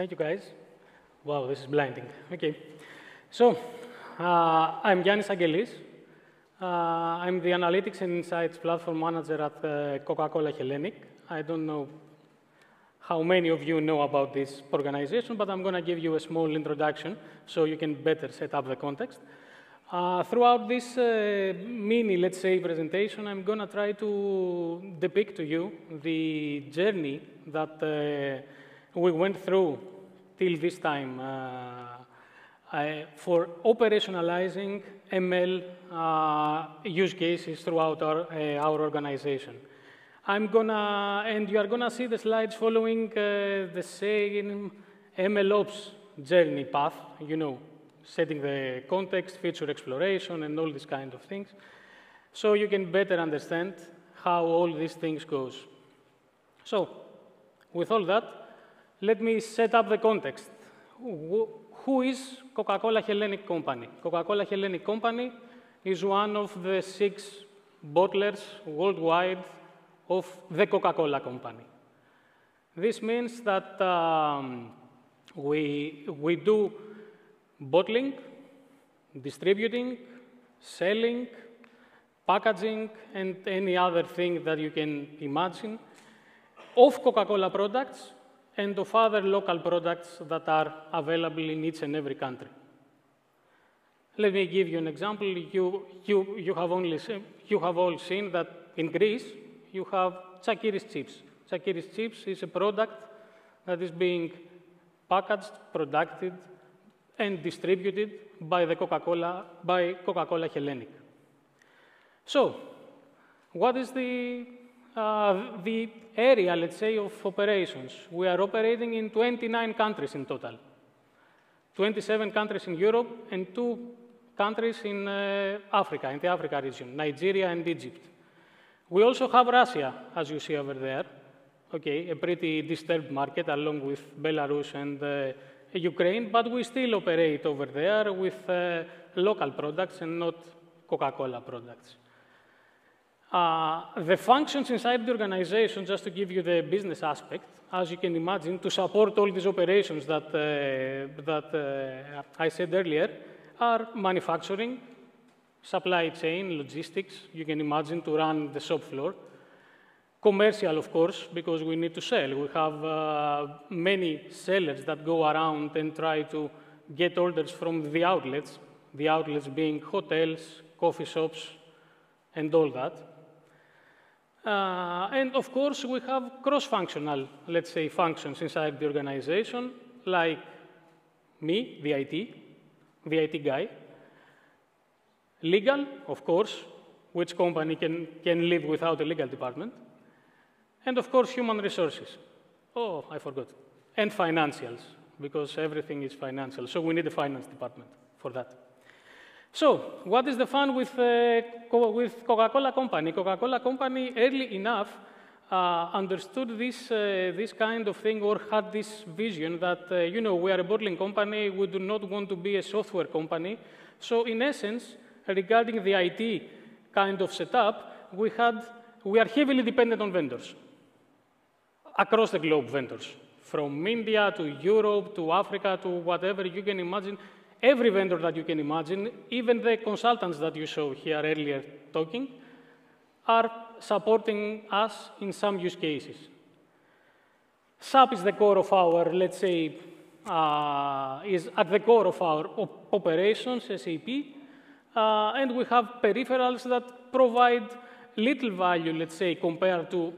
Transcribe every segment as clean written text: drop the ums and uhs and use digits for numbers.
Thank you, guys. Wow, this is blinding. Okay. So, I'm Yannis Angelis. I'm the Analytics and Insights Platform Manager at Coca-Cola Hellenic. I don't know how many of you know about this organization, but I'm going to give you a small introduction so you can better set up the context. Throughout this mini, let's say, presentation, I'm going to try to depict to you the journey that we went through till this time for operationalizing ML use cases throughout our organization. And you are gonna see the slides following the same MLOps journey path, you know, setting the context, feature exploration, and all these kind of things, so you can better understand how all these things goes. So, with all that, let me set up the context. Who is Coca-Cola Hellenic Company? Coca-Cola Hellenic Company is one of the 6 bottlers worldwide of the Coca-Cola Company. This means that we do bottling, distributing, selling, packaging, and any other thing that you can imagine of Coca-Cola products and of other local products that are available in each and every country. Let me give you an example. You have all seen that in Greece, you have Tsakiris chips. Tsakiris chips is a product that is being packaged, produced, and distributed by Coca-Cola Hellenic. So, what is the area, let's say, of operations? We are operating in 29 countries in total. 27 countries in Europe and 2 countries in Africa, in the Africa region, Nigeria and Egypt. We also have Russia, as you see over there, okay, a pretty disturbed market along with Belarus and Ukraine, but we still operate over there with local products and not Coca-Cola products. The functions inside the organization, just to give you the business aspect, as you can imagine, to support all these operations that I said earlier, are manufacturing, supply chain, logistics, you can imagine, to run the shop floor. Commercial, of course, because we need to sell. We have many sellers that go around and try to get orders from the outlets being hotels, coffee shops, and all that. And of course, we have cross-functional, let's say, functions inside the organization, like me, the IT guy. Legal, of course, which company can live without a legal department. And of course, human resources. Oh, I forgot. And financials, because everything is financial. So we need a finance department for that. So what is the fun with Coca-Cola Company? Coca-Cola Company, early enough, understood this kind of thing, or had this vision that, you know, we are a bottling company, we do not want to be a software company. So in essence, regarding the IT kind of setup, we are heavily dependent on vendors, across the globe vendors, from India to Europe to Africa to whatever you can imagine. Every vendor that you can imagine, even the consultants that you saw here earlier talking, are supporting us in some use cases. SAP is the core of our, let's say, is at the core of our operations, SAP, and we have peripherals that provide little value, let's say, compared to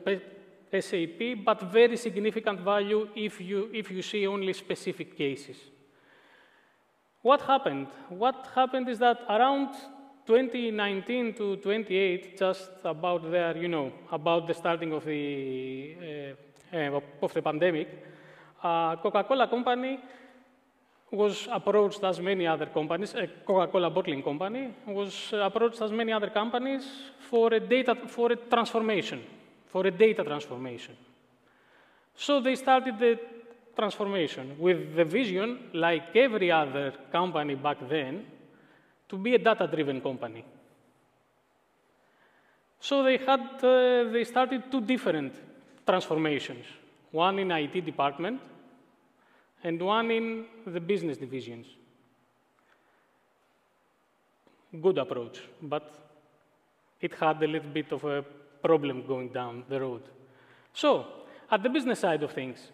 SAP, but very significant value if you see only specific cases. What happened? What happened is that around 2019 to 28, just about there, you know, about the starting of the pandemic, Coca-Cola Company was approached as many other companies, Coca-Cola bottling company was approached as many other companies for a data transformation. So they started the transformation with the vision, like every other company back then, to be a data-driven company. So they started 2 different transformations, one in IT department and one in the business divisions. Good approach, but it had a little bit of a problem going down the road. So, at the business side of things,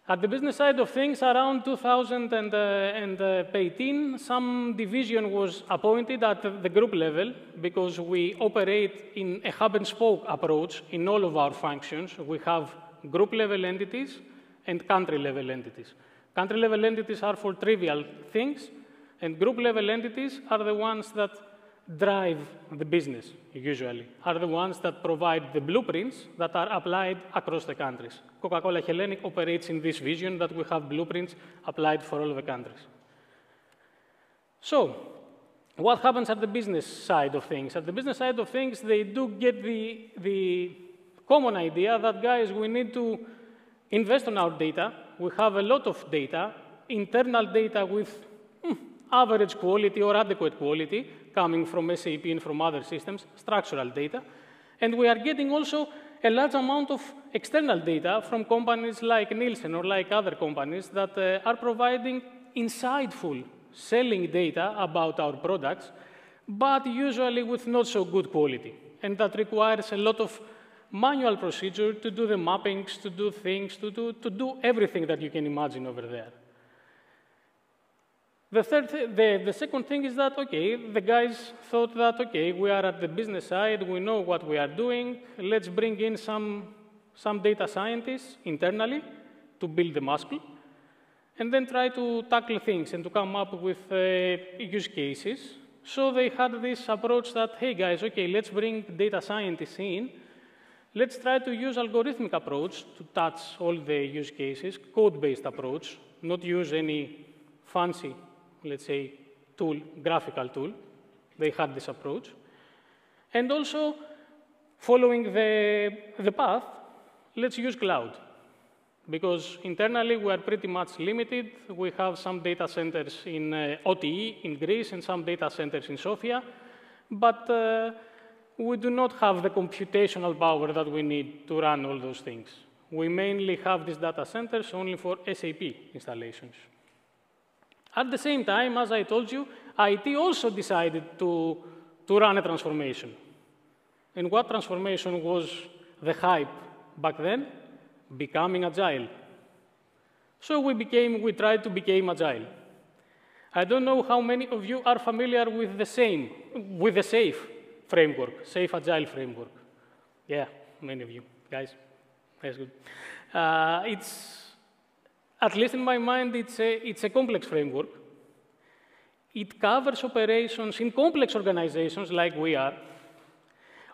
around 2018, some division was appointed at the group level because we operate in a hub-and-spoke approach in all of our functions. We have group-level entities and country-level entities. Country-level entities are for trivial things, and group-level entities are the ones that drive the business, usually, are the ones that provide the blueprints that are applied across the countries. Coca-Cola Hellenic operates in this vision that we have blueprints applied for all of the countries. So, what happens at the business side of things? At the business side of things, they do get the common idea that, guys, we need to invest on our data. We have a lot of data, internal data with average quality or adequate quality, coming from SAP and from other systems, structural data. And we are getting also a large amount of external data from companies like Nielsen or like other companies that are providing insightful selling data about our products, but usually with not so good quality. And that requires a lot of manual procedure to do the mappings, to do things, to do everything that you can imagine over there. The second thing is that, okay, the guys thought that, okay, we are at the business side, we know what we are doing, let's bring in some data scientists internally to build the muscle, and then try to tackle things and to come up with use cases. So they had this approach that, hey, guys, okay, let's bring data scientists in, let's try to use algorithmic approach to touch all the use cases, code-based approach, not use any fancy, let's say, tool, graphical tool. They had this approach. And also, following the path, let's use cloud. Because internally, we are pretty much limited. We have some data centers in OTE in Greece and some data centers in Sofia. But we do not have the computational power that we need to run all those things. We mainly have these data centers only for SAP installations. At the same time, as I told you, IT also decided to run a transformation. And what transformation was the hype back then? Becoming agile. So we tried to become agile. I don't know how many of you are familiar with the SAFe framework, SAFe Agile framework. Yeah, many of you, guys. That's good. At least in my mind, it's a complex framework. It covers operations in complex organizations like we are,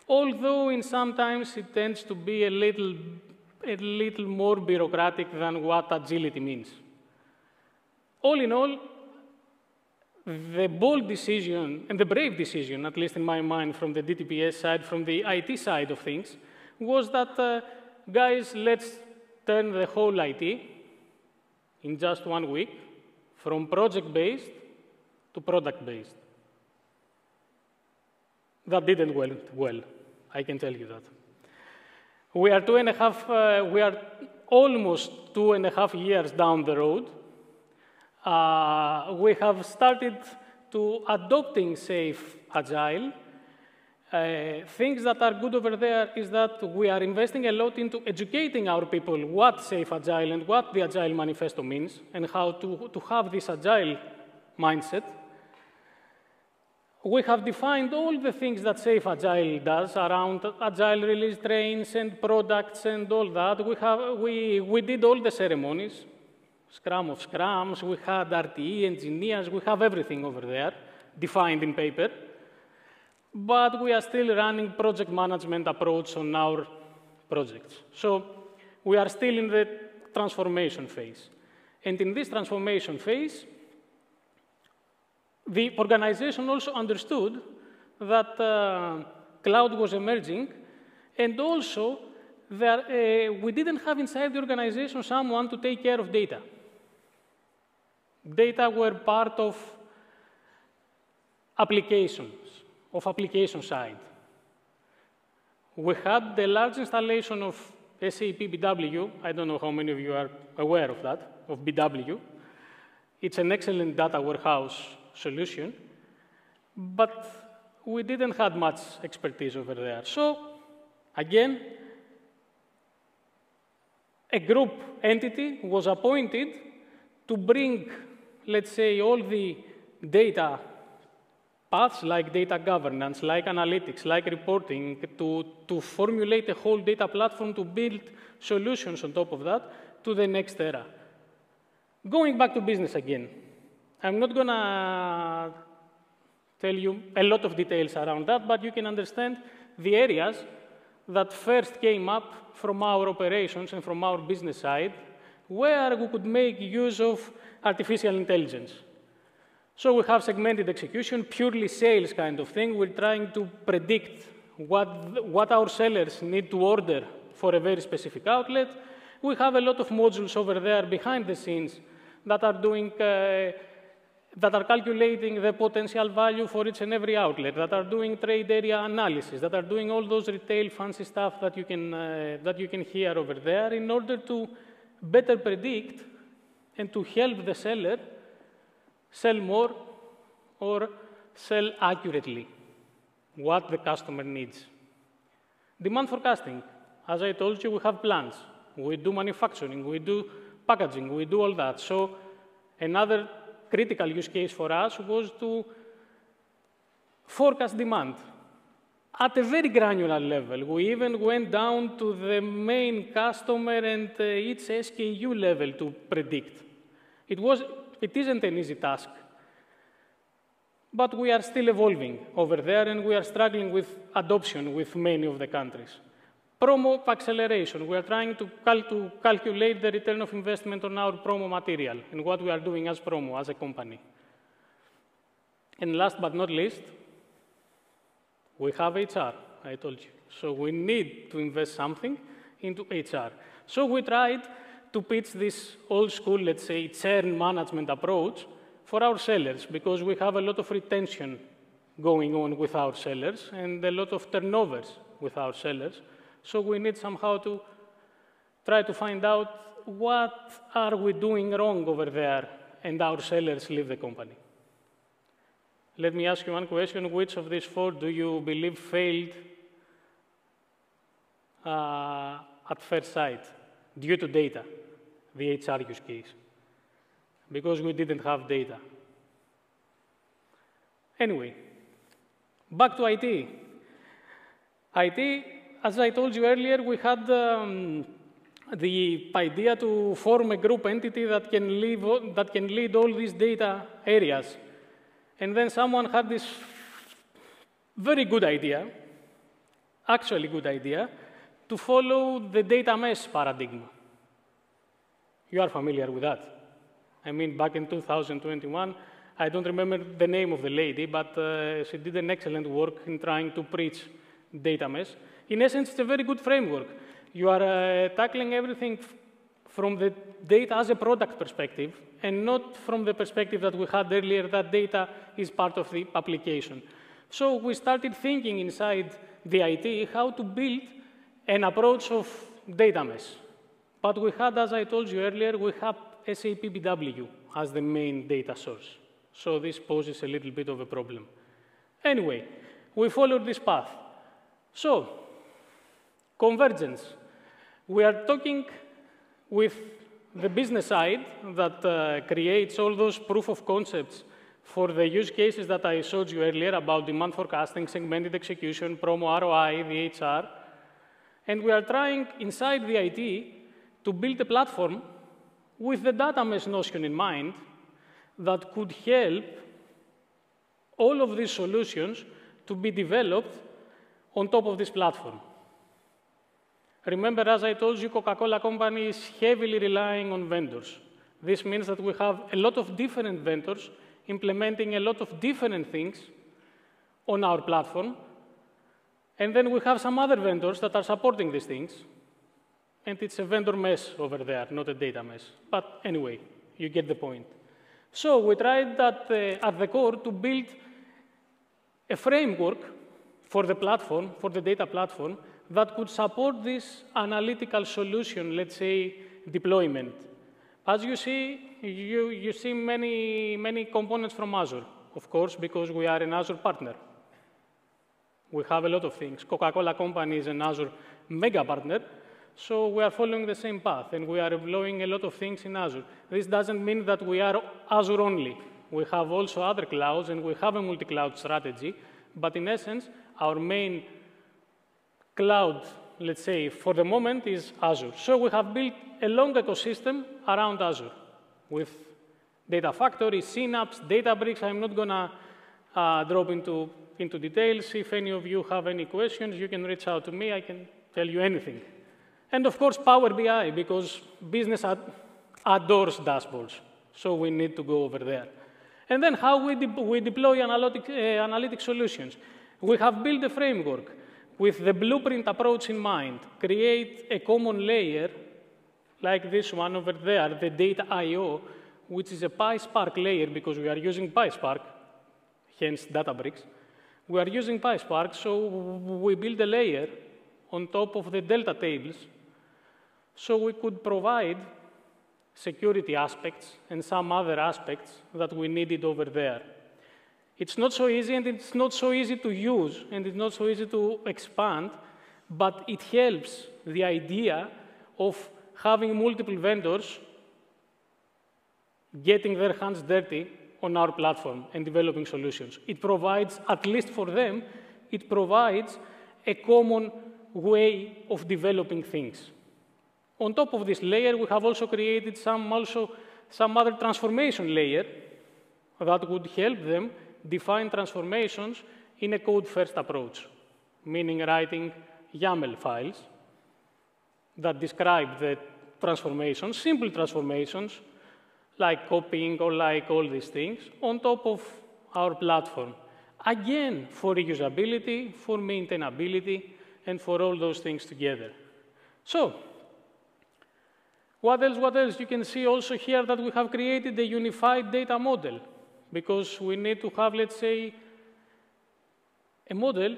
although sometimes it tends to be a little more bureaucratic than what agility means. All in all, the bold decision and the brave decision, at least in my mind, from the DTPS side, from the IT side of things, was that, guys, let's turn the whole IT in just 1 week, from project-based to product-based. That didn't well, I can tell you that. We are almost 2.5 years down the road. We have started to adopting SAFe Agile. Things that are good over there is that we are investing a lot into educating our people what SAFe Agile and what the Agile Manifesto means and how to have this Agile mindset. We have defined all the things that SAFe Agile does around Agile release trains and products and all that. We did all the ceremonies, Scrum of Scrums, we had RTE engineers, we have everything over there defined in paper. But we are still running project management approach on our projects. So we are still in the transformation phase. And in this transformation phase, the organization also understood that cloud was emerging, and also that we didn't have inside the organization someone to take care of data. Data were part of applications, of application side. We had the large installation of SAP BW, I don't know how many of you are aware of that, of BW. It's an excellent data warehouse solution, but we didn't have much expertise over there. So, again, a group entity was appointed to bring, let's say, all the data paths like data governance, like analytics, like reporting, to formulate a whole data platform to build solutions on top of that to the next era. Going back to business again, I'm not going to tell you a lot of details around that, but you can understand the areas that first came up from our operations and from our business side, where we could make use of artificial intelligence. So we have segmented execution, purely sales kind of thing. We're trying to predict what our sellers need to order for a very specific outlet. We have a lot of modules over there behind the scenes that are doing, that are calculating the potential value for each and every outlet, that are doing trade area analysis, that are doing all those retail fancy stuff that you can hear over there in order to better predict and to help the seller sell more or sell accurately what the customer needs. Demand forecasting. As I told you, we have plans. We do manufacturing, we do packaging, we do all that. So another critical use case for us was to forecast demand at a very granular level. We even went down to the main customer and each SKU level to predict. It isn't an easy task, but we are still evolving over there, and we are struggling with adoption with many of the countries. Promo acceleration. We are trying to calculate the return of investment on our promo material and what we are doing as promo, as a company. And last but not least, we have HR, I told you. So we need to invest something into HR. So we tried to pitch this old school, let's say, churn management approach for our sellers, because we have a lot of retention going on with our sellers and a lot of turnovers with our sellers. So we need somehow to try to find out what are we doing wrong over there, and our sellers leave the company. Let me ask you one question. Which of these four do you believe failed at first sight due to data, the HR use case? Because we didn't have data. Anyway, back to IT. IT, as I told you earlier, we had the idea to form a group entity that can lead all these data areas. And then someone had this very good idea, actually good idea, to follow the data mesh paradigm. You are familiar with that. I mean, back in 2021, I don't remember the name of the lady, but she did an excellent work in trying to preach data mesh. In essence, it's a very good framework. You are tackling everything from the data as a product perspective, and not from the perspective that we had earlier, that data is part of the application. So we started thinking inside the IT how to build an approach of data mesh. But we had, as I told you earlier, we have SAP BW as the main data source. So this poses a little bit of a problem. Anyway, we followed this path. So, convergence. We are talking with the business side that creates all those proof of concepts for the use cases that I showed you earlier about demand forecasting, segmented execution, promo ROI, the HR. And we are trying inside the IT to build a platform with the data mesh notion in mind that could help all of these solutions to be developed on top of this platform. Remember, as I told you, Coca-Cola Company is heavily relying on vendors. This means that we have a lot of different vendors implementing a lot of different things on our platform. And then we have some other vendors that are supporting these things. And it's a vendor mesh over there, not a data mesh. But anyway, you get the point. So we tried that at the core to build a framework for the platform, for the data platform, that could support this analytical solution, let's say, deployment. As you see, you see many components from Azure, of course, because we are an Azure partner. We have a lot of things. Coca-Cola Company is an Azure mega partner, so we are following the same path, and we are deploying a lot of things in Azure. This doesn't mean that we are Azure only. We have also other clouds, and we have a multi-cloud strategy, but in essence, our main cloud, let's say, for the moment, is Azure. So we have built a long ecosystem around Azure with Data Factory, Synapse, Databricks. I'm not going to drop into details. If any of you have any questions, you can reach out to me. I can tell you anything. And of course, Power BI, because business adores dashboards. So we need to go over there. And then how we deploy analytic solutions. We have built a framework with the blueprint approach in mind, create a common layer like this one over there, the data I/O, which is a PySpark layer because we are using PySpark, hence Databricks. We are using PySpark, so we build a layer on top of the Delta tables so we could provide security aspects and some other aspects that we needed over there. It's not so easy, and it's not so easy to use, and it's not so easy to expand, but it helps the idea of having multiple vendors getting their hands dirty on our platform and developing solutions. It provides, at least for them, it provides a common way of developing things. On top of this layer, we have also created some other transformation layer that would help them define transformations in a code-first approach, meaning writing YAML files that describe the transformations, simple transformations, like copying or like all these things, on top of our platform. Again, for reusability, for maintainability, and for all those things together. So, what else? You can see also here that we have created a unified data model, because we need to have, let's say, a model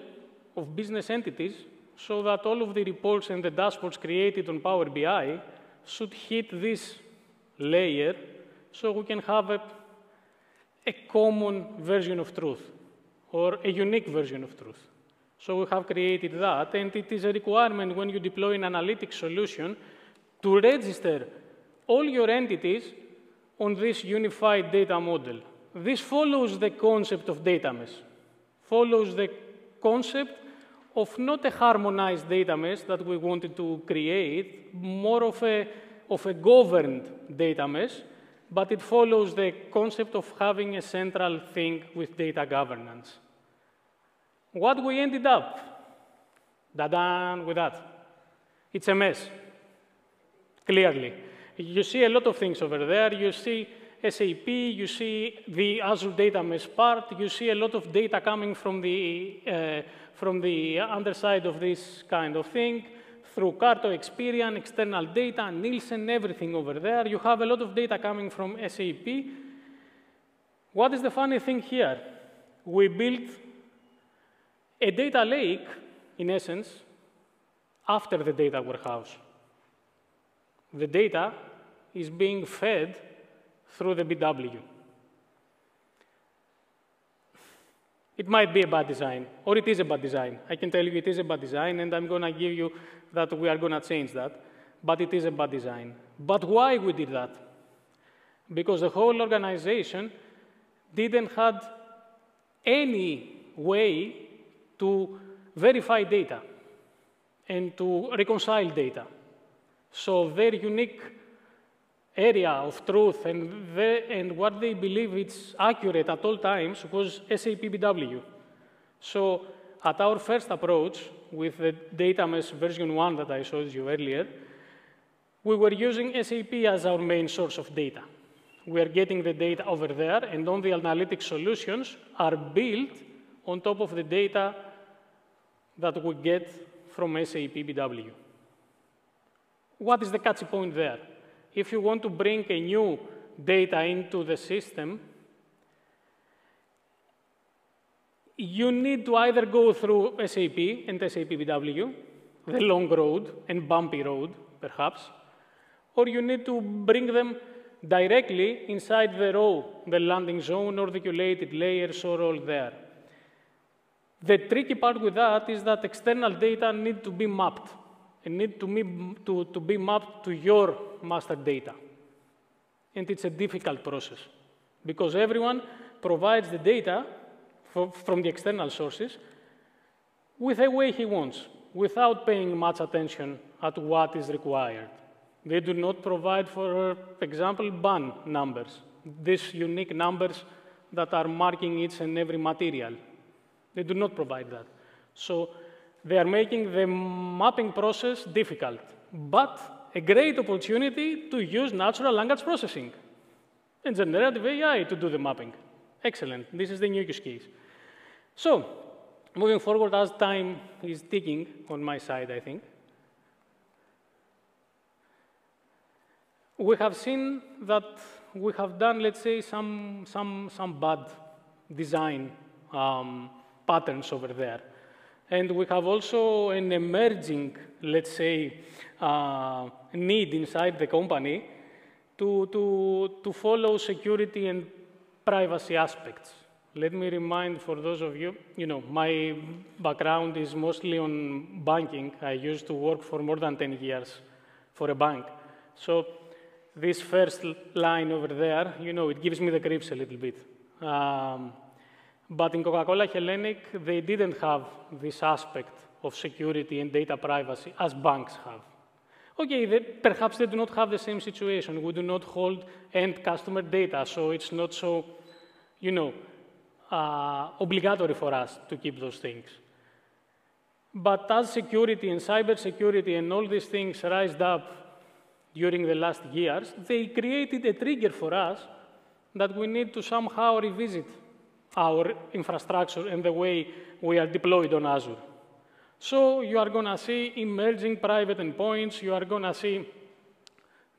of business entities so that all of the reports and the dashboards created on Power BI should hit this layer so we can have a common version of truth or a unique version of truth. So we have created that, and it is a requirement when you deploy an analytics solution to register all your entities on this unified data model. This follows the concept of data mesh, follows the concept of not a harmonized data mesh that we wanted to create, more of a governed data mesh, but it follows the concept of having a central thing with data governance. What we ended up, with that, it's a mess, clearly. You see a lot of things over there. You see SAP, you see the Azure Data Mesh part, you see a lot of data coming from the underside of this kind of thing, through Carto, Experian, external data, Nielsen, everything over there. You have a lot of data coming from SAP. What is the funny thing here? We built a data lake, in essence, after the data warehouse. The data is being fed through the BW. It might be a bad design, or it is a bad design. I can tell you it is a bad design, and I'm going to give you that we are going to change that, but it is a bad design. But why we did that? Because the whole organization didn't have any way to verify data and to reconcile data. So their unique area of truth and what they believe is accurate at all times was SAP BW. So at our first approach with the data mesh version 1 that I showed you earlier, we were using SAP as our main source of data. We are getting the data over there, and all the analytic solutions are built on top of the data that we get from SAP BW. What is the catchy point there? If you want to bring a new data into the system, you need to either go through SAP and SAP BW, the long road and bumpy road, perhaps, or you need to bring them directly inside the row, the landing zone, or the curated layers, or all there. The tricky part with that is that external data need to be mapped, and need to be mapped to your master data. And it's a difficult process, because everyone provides the data from the external sources with the way he wants, without paying much attention at what is required. They do not provide, for example, BAN numbers, these unique numbers that are marking each and every material. They do not provide that. So they are making the mapping process difficult, but a great opportunity to use natural language processing and generative AI to do the mapping. Excellent. This is the new use case. So moving forward, as time is ticking on my side, I think, we have seen that we have done, let's say, some bad design patterns over there. And we have also an emerging, let's say, need inside the company to follow security and privacy aspects. Let me remind for those of you, my background is mostly on banking. I used to work for more than 10 years for a bank. So this first line over there, it gives me the creeps a little bit. But in Coca-Cola Hellenic, they didn't have this aspect of security and data privacy as banks have. Okay, perhaps they do not have the same situation. We do not hold end customer data, so it's not so, obligatory for us to keep those things. But as security and cybersecurity and all these things rised up during the last years, they created a trigger for us that we need to somehow revisit our infrastructure and the way we are deployed on Azure. So you are going to see emerging private endpoints. You are going to see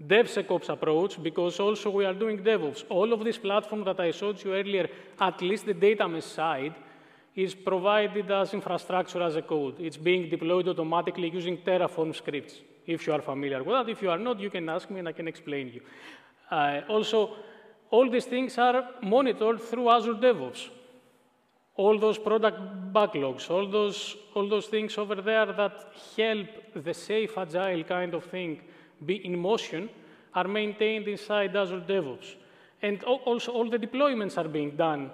DevSecOps approach, because also we are doing DevOps. All of this platform that I showed you earlier, at least the data mesh side, is provided as infrastructure as a code. It's being deployed automatically using Terraform scripts. If you are familiar with that, if you are not, you can ask me and I can explain you. Also, all these things are monitored through Azure DevOps. All those product backlogs, all those things over there that help the safe, agile kind of thing be in motion are maintained inside Azure DevOps. And also all the deployments are being done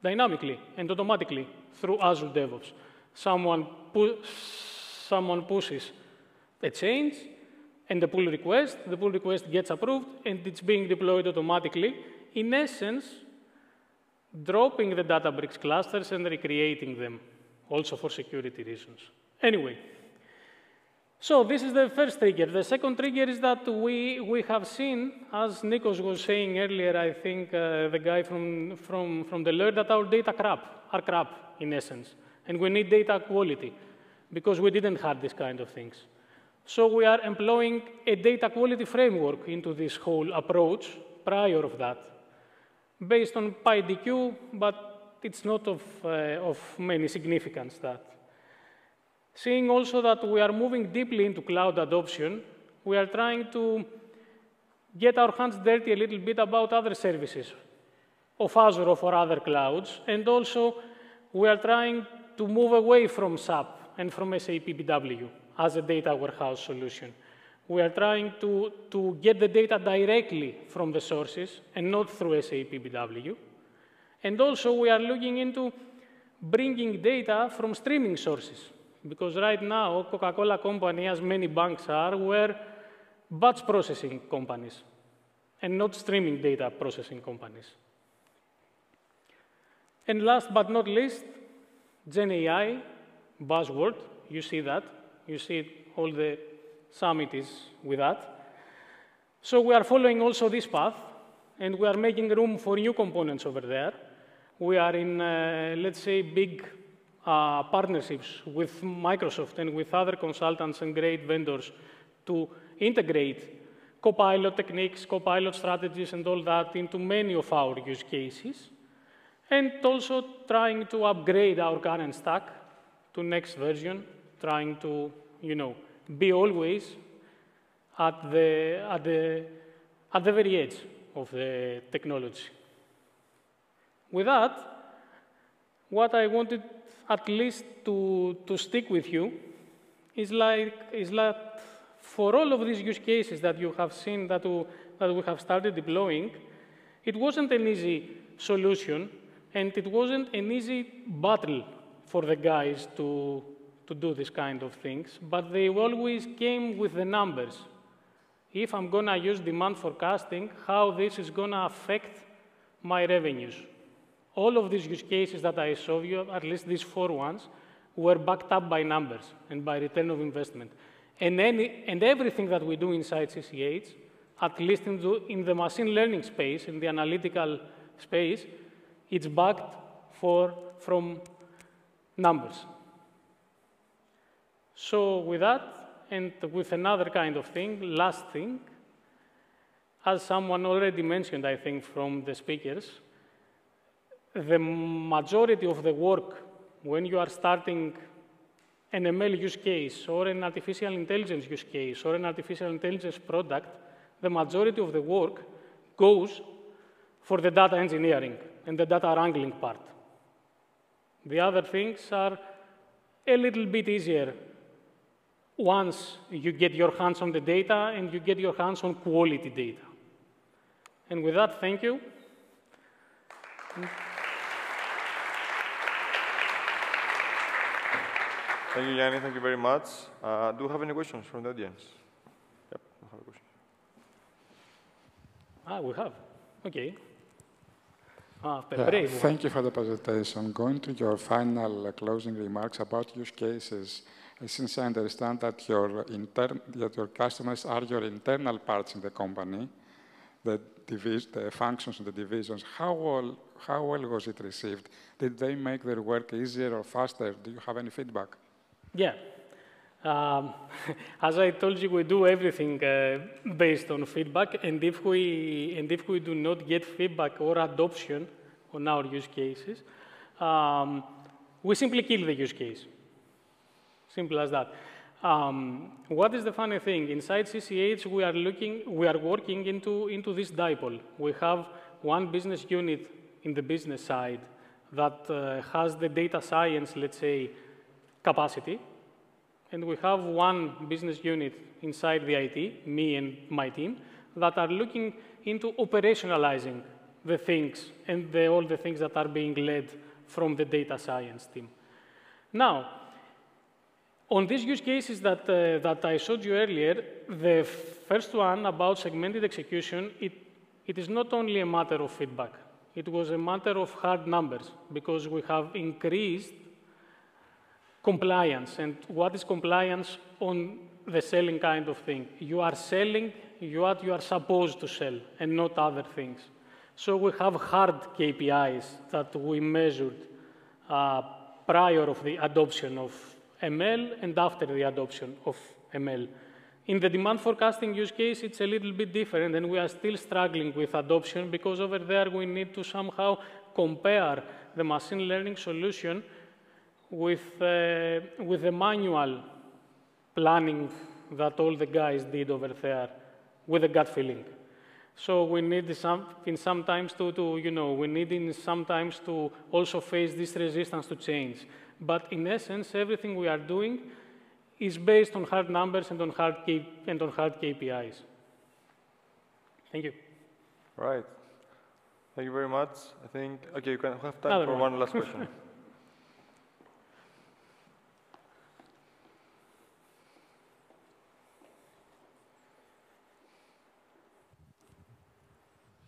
dynamically and automatically through Azure DevOps. Someone pushes a change and the pull request gets approved, and it's being deployed automatically. In essence, dropping the Databricks clusters and recreating them, also for security reasons. Anyway, so this is the first trigger. The second trigger is that we have seen, as Nikos was saying earlier, I think the guy from the lawyer, that our data are crap, in essence. And we need data quality, because we didn't have this kind of things. So we are employing a data quality framework into this whole approach prior of that, based on PyDQ, but it's not of many significance that. Seeing also that we are moving deeply into cloud adoption, we are trying to get our hands dirty a little bit about other services of Azure or for other clouds, and also we are trying to move away from SAP and from SAP BW as a data warehouse solution. We are trying to get the data directly from the sources and not through SAP BW. And also we are looking into bringing data from streaming sources, because right now Coca-Cola Company, as many banks are, were batch processing companies and not streaming data processing companies. And last but not least, GenAI, buzzword, you see that. You see all the summit is with that. So we are following also this path, and we are making room for new components over there. We are in, let's say, big partnerships with Microsoft and with other consultants and great vendors to integrate Copilot techniques, Copilot strategies, and all that into many of our use cases. And also trying to upgrade our current stack to next version, trying to be always at the very edge of the technology. With that, what I wanted at least to stick with you is that for all of these use cases that you have seen that we have started deploying, it wasn't an easy solution, and it wasn't an easy battle for the guys to do this kind of things, but they always came with the numbers. If I'm going to use demand forecasting, how this is going to affect my revenues. All of these use cases that I showed you, at least these 4 ones, were backed up by numbers and by return of investment. And everything that we do inside CCH, at least in the machine learning space, in the analytical space, it's backed from numbers. So with that, and with another kind of thing, last thing, as someone already mentioned, I think, from the speakers, the majority of the work when you are starting an ML use case or an artificial intelligence use case or an artificial intelligence product, the majority of the work goes for the data engineering and the data wrangling part. The other things are a little bit easier once you get your hands on the data and you get your hands on quality data. And with that, thank you. Thank you, Yanni. Thank you very much. Do you have any questions from the audience? Yep, I have a question. We have. OK. Thank you for the presentation. Going to your final closing remarks about use cases, since I understand that your customers are your internal parts in the company, the functions and the divisions, how well was it received? Did they make their work easier or faster? Do you have any feedback? Yeah. As I told you, we do everything based on feedback, and if we do not get feedback or adoption on our use cases, we simply kill the use case. Simple as that. What is the funny thing? Inside CCH, we are working into this dipole. We have one business unit in the business side that has the data science, let's say, capacity. And we have one business unit inside the IT, me and my team, that are looking into operationalizing the things and all the things that are being led from the data science team. Now, on these use cases that I showed you earlier, the first one about segmented execution, it is not only a matter of feedback. It was a matter of hard numbers, because we have increased compliance. And what is compliance on the selling kind of thing? You are selling what you are supposed to sell and not other things. So we have hard KPIs that we measured prior of the adoption of ML and after the adoption of ML. In the demand forecasting use case, it's a little bit different, and we are still struggling with adoption, because over there we need to somehow compare the machine learning solution with the manual planning that all the guys did over there with a gut feeling. So we need sometimes to also face this resistance to change. But in essence, everything we are doing is based on hard numbers and on hard KPIs. Thank you. All right. Thank you very much. I think, OK, you can have time for one last question.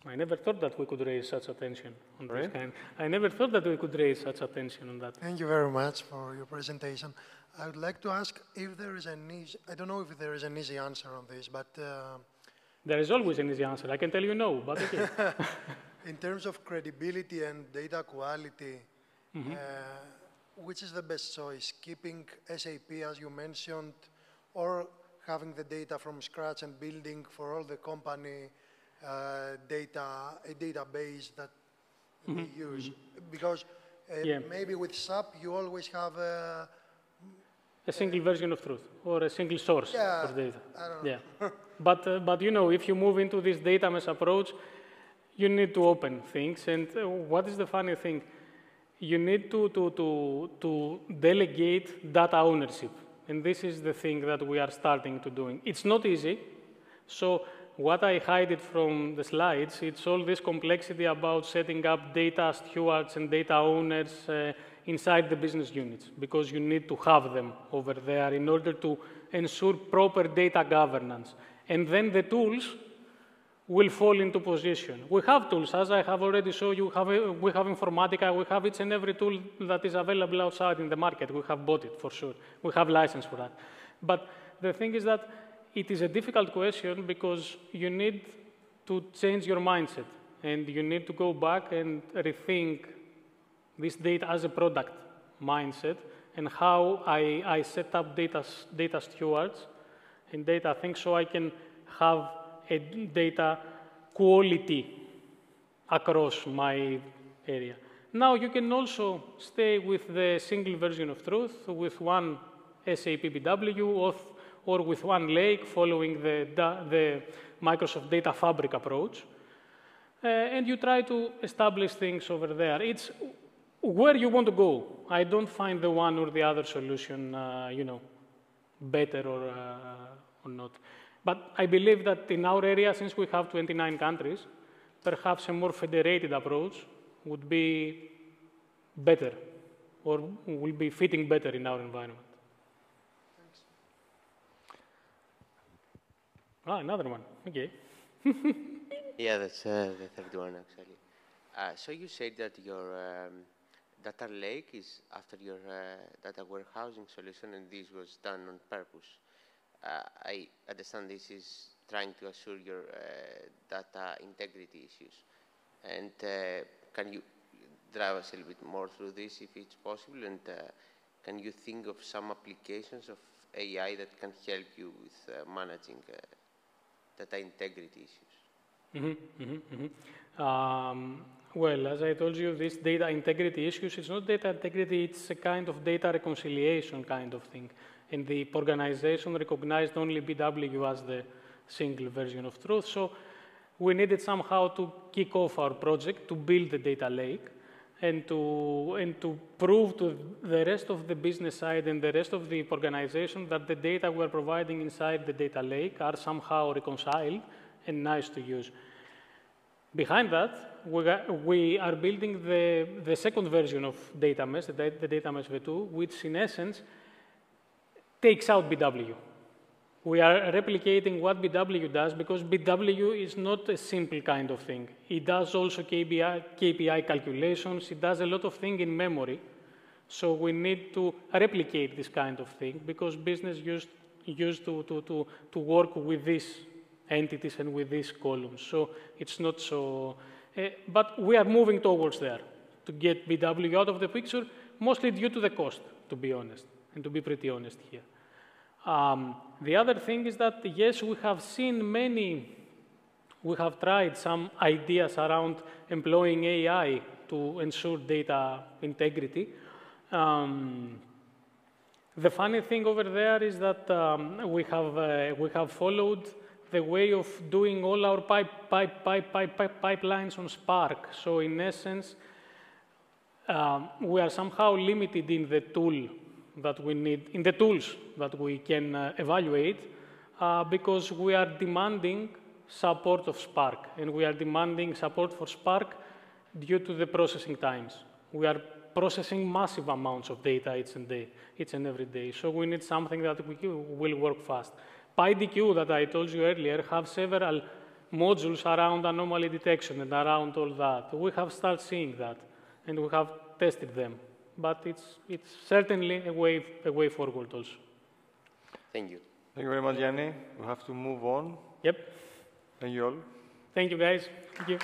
I never thought that we could raise such attention on this kind. I never thought that we could raise such attention on that. Thank you very much for your presentation. I would like to ask if there is an easy, I don't know if there is an easy answer on this, but... there is always an easy answer. I can tell you no, but OK. In terms of credibility and data quality, which is the best choice? Keeping SAP, as you mentioned, or having the data from scratch and building for all the company a database that they use? Because maybe with SAP, you always have a single version of truth or a single source Yeah, for data. I don't know. Yeah. But you know, if you move into this data mesh approach, you need to open things. And what is the funny thing? You need to delegate data ownership. And this is the thing that we are starting to doing. It's not easy. So what I hide it from the slides, it's all this complexity about setting up data stewards and data owners inside the business units, because you need to have them over there in order to ensure proper data governance. And then the tools will fall into position. We have tools, as I have already shown you, we have Informatica, we have each and every tool that is available outside in the market. We have bought it for sure. We have license for that. But the thing is that it is a difficult question because you need to change your mindset and you need to go back and rethink this data as a product mindset and how I set up data stewards and data things so I can have a data quality across my area. Now you can also stay with the single version of truth with one SAP BW or with one lake following the Microsoft Data Fabric approach. And you try to establish things over there. It's where you want to go. I don't find the one or the other solution, you know, better or not. But I believe that in our area, since we have 29 countries, perhaps a more federated approach would be better or will be fitting better in our environment. Thanks. Another one. Okay. Yeah, that's the third one, actually. So you said that your data lake is after your data warehousing solution, and this was done on purpose. I understand this is trying to assure your data integrity issues. And can you drive us a little bit more through this, if it's possible? And can you think of some applications of AI that can help you with managing data integrity issues? Well, as I told you, this data integrity issues, it's not data integrity, it's a kind of data reconciliation kind of thing. And the organization recognized only BW as the single version of truth. So we needed somehow to kick off our project to build the data lake and to prove to the rest of the business side and the rest of the organization that the data we're providing inside the data lake are somehow reconciled and nice to use. Behind that, we are building the second version of data mesh, the data mesh v2, which in essence takes out BW. We are replicating what BW does because BW is not a simple kind of thing. It does also KPI calculations. It does a lot of things in memory. So we need to replicate this kind of thing because business used to work with these entities and with these columns. So it's not so, but we are moving towards there to get BW out of the picture, mostly due to the cost, to be honest, and to be pretty honest here. The other thing is that, yes, we have tried some ideas around employing AI to ensure data integrity. The funny thing over there is that we have followed the way of doing all our pipelines on Spark. So in essence, we are somehow limited in the tool that we need, in the tools that we can evaluate, because we are demanding support of Spark, and we are demanding support for Spark due to the processing times. We are processing massive amounts of data each and every day, so we need something that will work fast. PyDQ, that I told you earlier, have several modules around anomaly detection and around all that. We have started seeing that, and we have tested them. But it's certainly a way forward also. Thank you. Thank you very much, Yanni. We have to move on. Yep. Thank you all. Thank you, guys. Thank you.